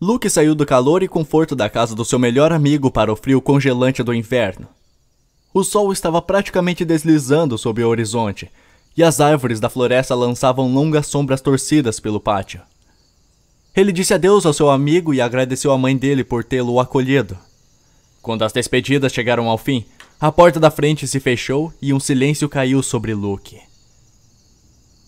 Luke saiu do calor e conforto da casa do seu melhor amigo para o frio congelante do inverno. O sol estava praticamente deslizando sobre o horizonte, e as árvores da floresta lançavam longas sombras torcidas pelo pátio. Ele disse adeus ao seu amigo e agradeceu à mãe dele por tê-lo acolhido. Quando as despedidas chegaram ao fim, a porta da frente se fechou e um silêncio caiu sobre Luke.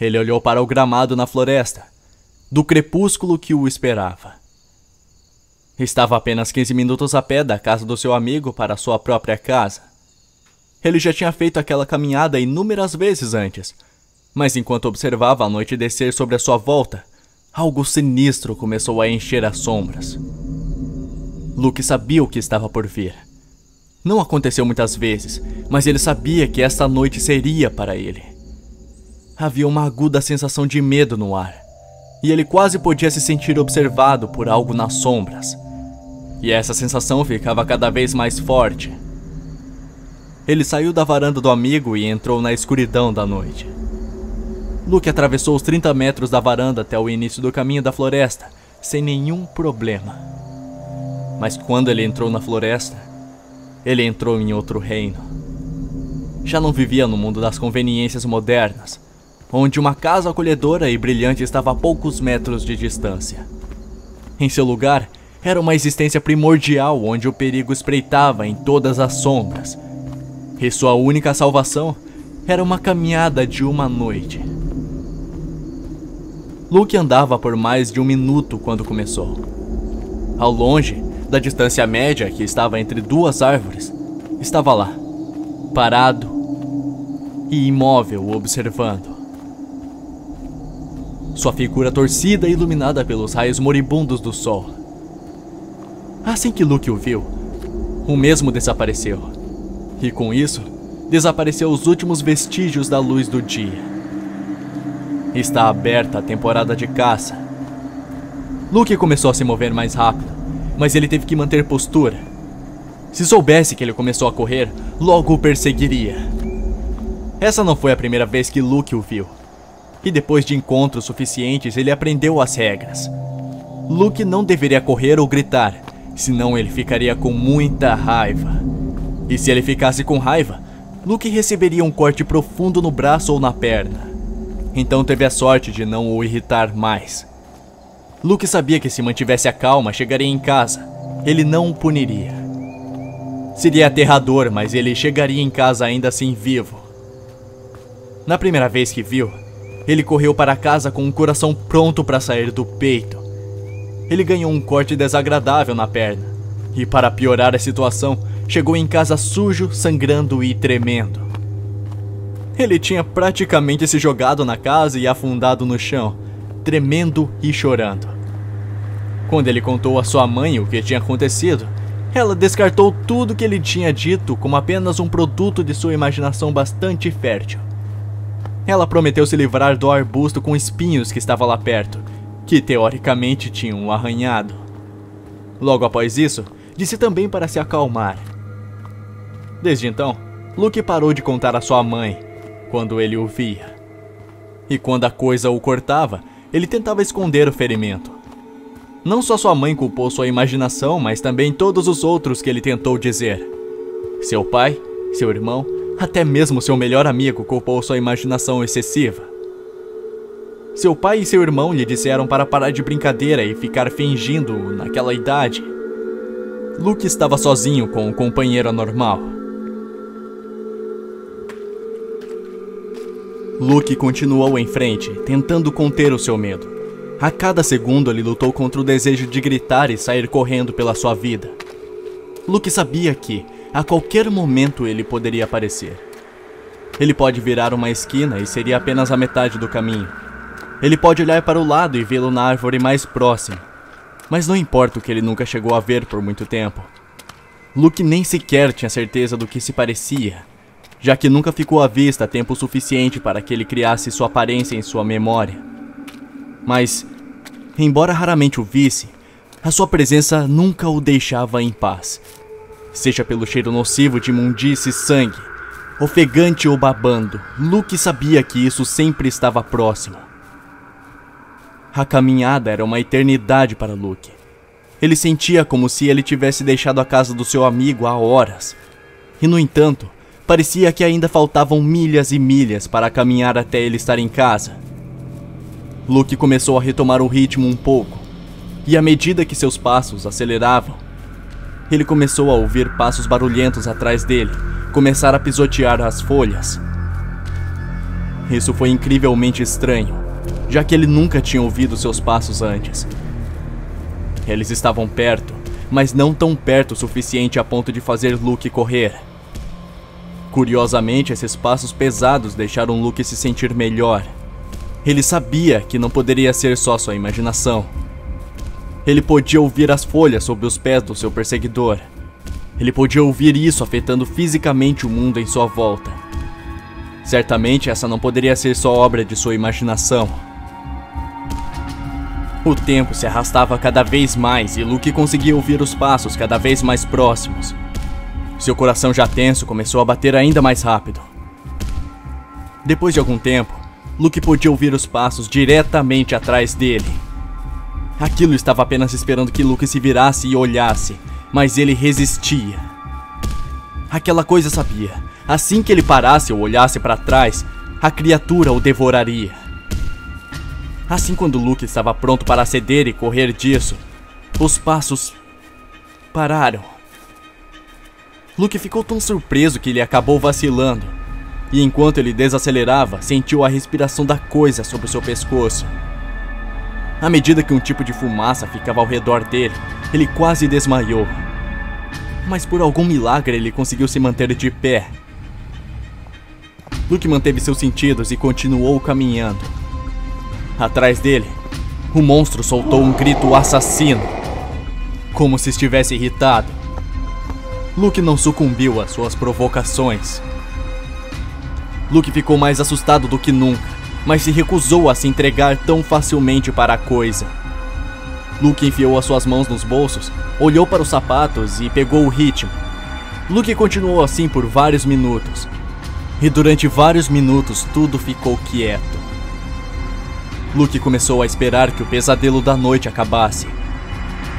Ele olhou para o gramado na floresta, do crepúsculo que o esperava. Estava a apenas 15 minutos a pé da casa do seu amigo para sua própria casa. Ele já tinha feito aquela caminhada inúmeras vezes antes, mas enquanto observava a noite descer sobre a sua volta, algo sinistro começou a encher as sombras. Luke sabia o que estava por vir. Não aconteceu muitas vezes, mas ele sabia que esta noite seria para ele. Havia uma aguda sensação de medo no ar, e ele quase podia se sentir observado por algo nas sombras. E essa sensação ficava cada vez mais forte. Ele saiu da varanda do amigo e entrou na escuridão da noite. Luke atravessou os 30 metros da varanda até o início do caminho da floresta, sem nenhum problema. Mas quando ele entrou na floresta, ele entrou em outro reino. Já não vivia no mundo das conveniências modernas, onde uma casa acolhedora e brilhante estava a poucos metros de distância. Em seu lugar, era uma existência primordial onde o perigo espreitava em todas as sombras. E sua única salvação era uma caminhada de uma noite. Luke andava por mais de um minuto quando começou. Ao longe, da distância média que estava entre duas árvores, estava lá, parado e imóvel observando. Sua figura torcida e iluminada pelos raios moribundos do sol. Assim que Luke o viu, o mesmo desapareceu. E com isso, desapareceu os últimos vestígios da luz do dia. Está aberta a temporada de caça. Luke começou a se mover mais rápido, mas ele teve que manter postura. Se soubesse que ele começou a correr, logo o perseguiria. Essa não foi a primeira vez que Luke o viu. E depois de encontros suficientes, ele aprendeu as regras. Luke não deveria correr ou gritar, senão ele ficaria com muita raiva. E se ele ficasse com raiva, Luke receberia um corte profundo no braço ou na perna. Então teve a sorte de não o irritar mais. Luke sabia que se mantivesse a calma, chegaria em casa. Ele não o puniria. Seria aterrador, mas ele chegaria em casa ainda assim vivo. Na primeira vez que viu, ele correu para casa com o coração pronto para sair do peito. Ele ganhou um corte desagradável na perna. E para piorar a situação, chegou em casa sujo, sangrando e tremendo. Ele tinha praticamente se jogado na casa e afundado no chão, tremendo e chorando. Quando ele contou a sua mãe o que tinha acontecido, ela descartou tudo que ele tinha dito como apenas um produto de sua imaginação bastante fértil. Ela prometeu se livrar do arbusto com espinhos que estava lá perto, que teoricamente tinham o arranhado. Logo após isso, disse também para se acalmar. Desde então, Luke parou de contar a sua mãe quando ele o via. E quando a coisa o cortava, ele tentava esconder o ferimento. Não só sua mãe culpou sua imaginação, mas também todos os outros que ele tentou dizer. Seu pai, seu irmão, até mesmo seu melhor amigo culpou sua imaginação excessiva. Seu pai e seu irmão lhe disseram para parar de brincadeira e ficar fingindo naquela idade. Luke estava sozinho com um companheiro anormal. Luke continuou em frente, tentando conter o seu medo. A cada segundo ele lutou contra o desejo de gritar e sair correndo pela sua vida. Luke sabia que, a qualquer momento, ele poderia aparecer. Ele pode virar uma esquina e seria apenas a metade do caminho. Ele pode olhar para o lado e vê-lo na árvore mais próxima. Mas não importa o que ele nunca chegou a ver por muito tempo. Luke nem sequer tinha certeza do que se parecia, já que nunca ficou à vista tempo suficiente para que ele criasse sua aparência em sua memória. Mas, embora raramente o visse, a sua presença nunca o deixava em paz. Seja pelo cheiro nocivo de imundície e sangue, ofegante ou babando, Luke sabia que isso sempre estava próximo. A caminhada era uma eternidade para Luke. Ele sentia como se ele tivesse deixado a casa do seu amigo há horas. E, no entanto, parecia que ainda faltavam milhas e milhas para caminhar até ele estar em casa. Luke começou a retomar o ritmo um pouco, e à medida que seus passos aceleravam, ele começou a ouvir passos barulhentos atrás dele, começar a pisotear as folhas. Isso foi incrivelmente estranho, já que ele nunca tinha ouvido seus passos antes. Eles estavam perto, mas não tão perto o suficiente a ponto de fazer Luke correr. Curiosamente, esses passos pesados deixaram Luke se sentir melhor. Ele sabia que não poderia ser só sua imaginação. Ele podia ouvir as folhas sob os pés do seu perseguidor. Ele podia ouvir isso afetando fisicamente o mundo em sua volta. Certamente essa não poderia ser só obra de sua imaginação. O tempo se arrastava cada vez mais e Luke conseguia ouvir os passos cada vez mais próximos. Seu coração já tenso começou a bater ainda mais rápido. Depois de algum tempo, Luke podia ouvir os passos diretamente atrás dele. Aquilo estava apenas esperando que Luke se virasse e olhasse, mas ele resistia. Aquela coisa sabia, assim que ele parasse ou olhasse para trás, a criatura o devoraria. Assim, quando Luke estava pronto para ceder e correr disso, os passos pararam. Luke ficou tão surpreso que ele acabou vacilando, e enquanto ele desacelerava, sentiu a respiração da coisa sobre o seu pescoço. À medida que um tipo de fumaça ficava ao redor dele, ele quase desmaiou. Mas por algum milagre ele conseguiu se manter de pé. Luke manteve seus sentidos e continuou caminhando. Atrás dele, o monstro soltou um grito assassino, como se estivesse irritado. Luke não sucumbiu às suas provocações. Luke ficou mais assustado do que nunca, mas se recusou a se entregar tão facilmente para a coisa. Luke enfiou as suas mãos nos bolsos, olhou para os sapatos e pegou o ritmo. Luke continuou assim por vários minutos. E durante vários minutos tudo ficou quieto. Luke começou a esperar que o pesadelo da noite acabasse.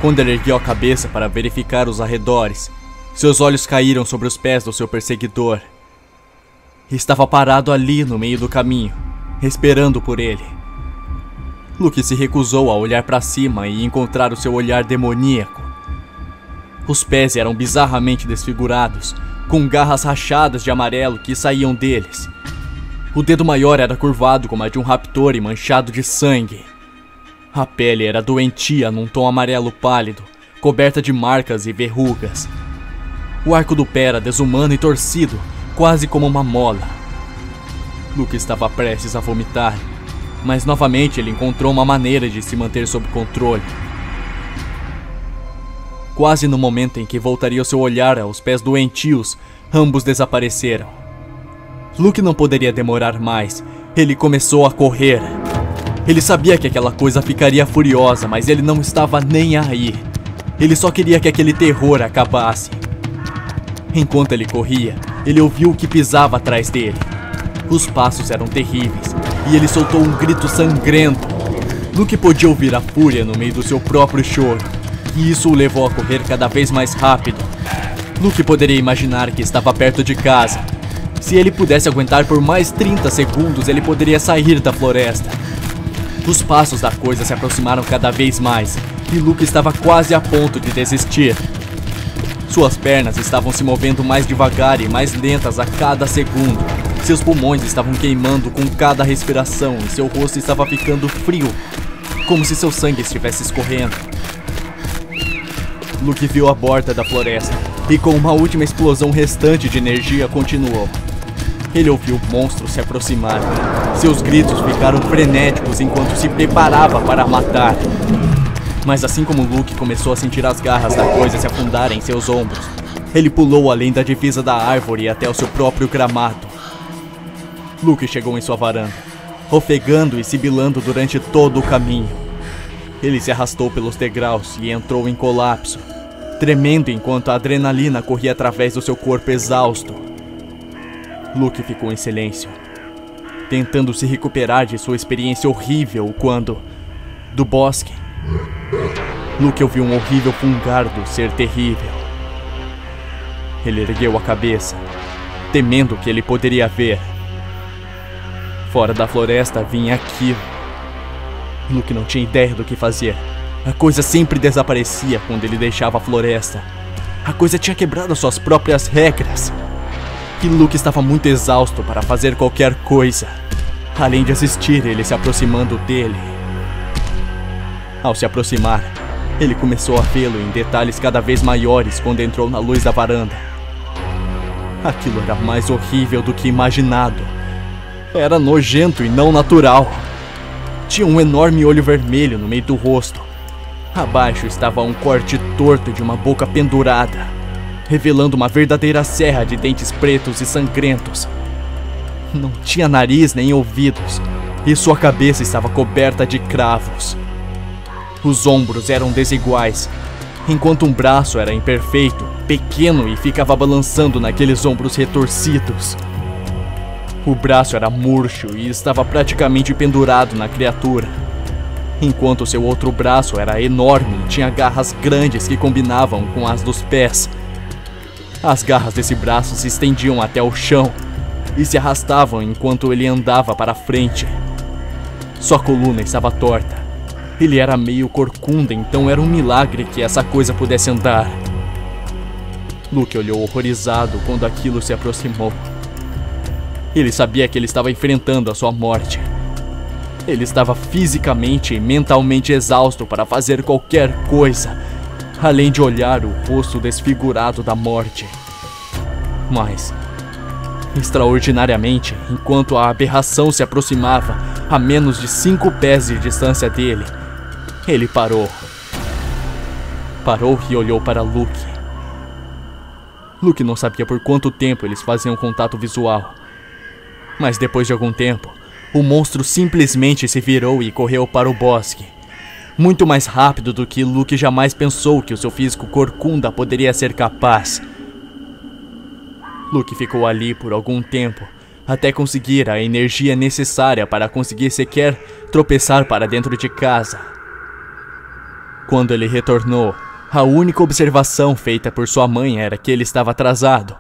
Quando ele ergueu a cabeça para verificar os arredores, seus olhos caíram sobre os pés do seu perseguidor. Estava parado ali no meio do caminho, esperando por ele. Luke se recusou a olhar para cima e encontrar o seu olhar demoníaco. Os pés eram bizarramente desfigurados, com garras rachadas de amarelo que saíam deles. O dedo maior era curvado como a de um raptor e manchado de sangue. A pele era doentia num tom amarelo pálido, coberta de marcas e verrugas. O arco do pé era desumano e torcido, quase como uma mola. Luke estava prestes a vomitar, mas novamente ele encontrou uma maneira de se manter sob controle. Quase no momento em que voltaria o seu olhar aos pés doentios, ambos desapareceram. Luke não poderia demorar mais. Ele começou a correr. Ele sabia que aquela coisa ficaria furiosa, mas ele não estava nem aí. Ele só queria que aquele terror acabasse. Enquanto ele corria, ele ouviu o que pisava atrás dele. Os passos eram terríveis, e ele soltou um grito sangrento. Luke podia ouvir a fúria no meio do seu próprio choro, e isso o levou a correr cada vez mais rápido. Luke poderia imaginar que estava perto de casa. Se ele pudesse aguentar por mais 30 segundos, ele poderia sair da floresta. Os passos da coisa se aproximaram cada vez mais, e Luke estava quase a ponto de desistir. Suas pernas estavam se movendo mais devagar e mais lentas a cada segundo. Seus pulmões estavam queimando com cada respiração e seu rosto estava ficando frio, como se seu sangue estivesse escorrendo. Luke viu a borda da floresta e com uma última explosão restante de energia continuou. Ele ouviu o monstro se aproximar. Seus gritos ficaram frenéticos enquanto se preparava para matar. Mas assim como Luke começou a sentir as garras da coisa se afundarem em seus ombros, ele pulou além da divisa da árvore até o seu próprio gramado. Luke chegou em sua varanda, ofegando e sibilando durante todo o caminho. Ele se arrastou pelos degraus e entrou em colapso, tremendo enquanto a adrenalina corria através do seu corpo exausto. Luke ficou em silêncio, tentando se recuperar de sua experiência horrível quando, do bosque, Luke ouviu um horrível fungar do ser terrível. Ele ergueu a cabeça, temendo o que ele poderia ver. Fora da floresta vinha aquilo. Luke não tinha ideia do que fazer. A coisa sempre desaparecia quando ele deixava a floresta. A coisa tinha quebrado as suas próprias regras. E Luke estava muito exausto para fazer qualquer coisa, além de assistir ele se aproximando dele. Ao se aproximar, ele começou a vê-lo em detalhes cada vez maiores quando entrou na luz da varanda. Aquilo era mais horrível do que imaginado. Era nojento e não natural. Tinha um enorme olho vermelho no meio do rosto. Abaixo estava um corte torto de uma boca pendurada, revelando uma verdadeira serra de dentes pretos e sangrentos. Não tinha nariz nem ouvidos, e sua cabeça estava coberta de cravos. Os ombros eram desiguais, enquanto um braço era imperfeito, pequeno e ficava balançando naqueles ombros retorcidos. O braço era murcho e estava praticamente pendurado na criatura, enquanto seu outro braço era enorme e tinha garras grandes que combinavam com as dos pés. As garras desse braço se estendiam até o chão e se arrastavam enquanto ele andava para frente. Sua coluna estava torta. Ele era meio corcunda, então era um milagre que essa coisa pudesse andar. Luke olhou horrorizado quando aquilo se aproximou. Ele sabia que ele estava enfrentando a sua morte. Ele estava fisicamente e mentalmente exausto para fazer qualquer coisa, além de olhar o rosto desfigurado da morte. Mas, extraordinariamente, enquanto a aberração se aproximava a menos de 5 pés de distância dele, ele parou. Parou e olhou para Luke. Luke não sabia por quanto tempo eles faziam contato visual. Mas depois de algum tempo, o monstro simplesmente se virou e correu para o bosque. Muito mais rápido do que Luke jamais pensou que o seu físico corcunda poderia ser capaz. Luke ficou ali por algum tempo, até conseguir a energia necessária para conseguir sequer tropeçar para dentro de casa. Quando ele retornou, a única observação feita por sua mãe era que ele estava atrasado.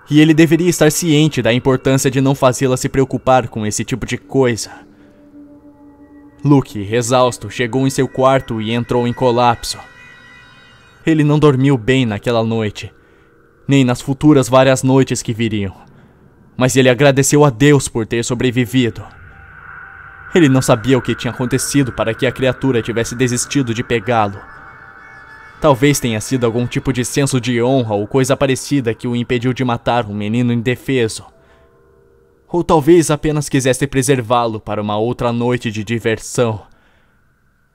E ele deveria estar ciente da importância de não fazê-la se preocupar com esse tipo de coisa. Luke, exausto, chegou em seu quarto e entrou em colapso. Ele não dormiu bem naquela noite, nem nas futuras várias noites que viriam. Mas ele agradeceu a Deus por ter sobrevivido. Ele não sabia o que tinha acontecido para que a criatura tivesse desistido de pegá-lo. Talvez tenha sido algum tipo de senso de honra ou coisa parecida que o impediu de matar um menino indefeso. Ou talvez apenas quisesse preservá-lo para uma outra noite de diversão.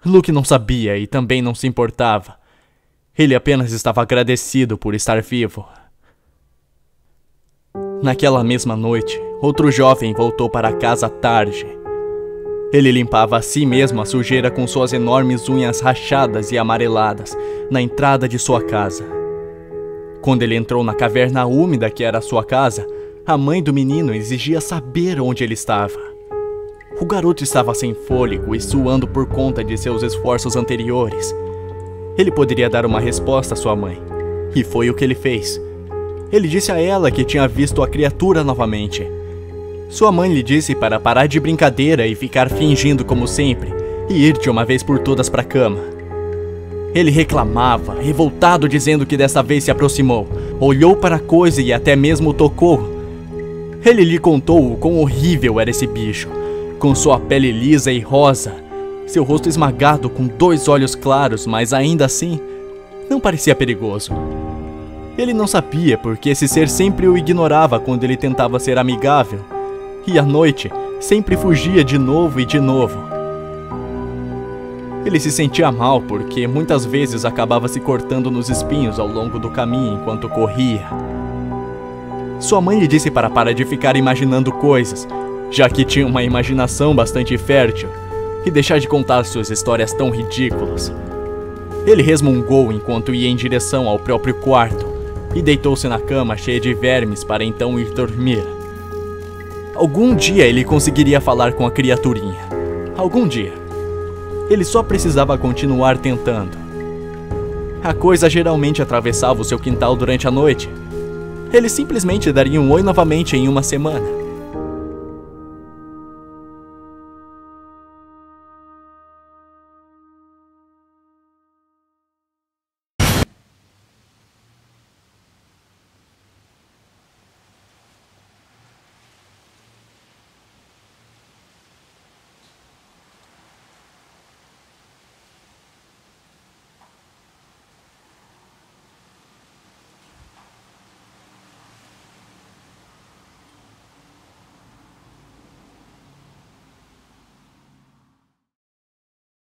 Luke não sabia e também não se importava. Ele apenas estava agradecido por estar vivo. Naquela mesma noite, outro jovem voltou para casa tarde. Ele limpava a si mesmo a sujeira com suas enormes unhas rachadas e amareladas na entrada de sua casa. Quando ele entrou na caverna úmida que era sua casa, a mãe do menino exigia saber onde ele estava. O garoto estava sem fôlego e suando por conta de seus esforços anteriores. Ele poderia dar uma resposta à sua mãe, e foi o que ele fez. Ele disse a ela que tinha visto a criatura novamente. Sua mãe lhe disse para parar de brincadeira e ficar fingindo como sempre, e ir de uma vez por todas para a cama. Ele reclamava, revoltado, dizendo que desta vez se aproximou, olhou para a coisa e até mesmo tocou. Ele lhe contou o quão horrível era esse bicho, com sua pele lisa e rosa, seu rosto esmagado com 2 olhos claros, mas ainda assim, não parecia perigoso. Ele não sabia porque esse ser sempre o ignorava quando ele tentava ser amigável. E à noite, sempre fugia de novo e de novo. Ele se sentia mal porque muitas vezes acabava se cortando nos espinhos ao longo do caminho enquanto corria. Sua mãe lhe disse para parar de ficar imaginando coisas, já que tinha uma imaginação bastante fértil, e deixar de contar suas histórias tão ridículas. Ele resmungou enquanto ia em direção ao próprio quarto, e deitou-se na cama cheia de vermes para então ir dormir. Algum dia ele conseguiria falar com a criaturinha. Algum dia. Ele só precisava continuar tentando. A coisa geralmente atravessava o seu quintal durante a noite. Ele simplesmente daria um oi novamente em uma semana.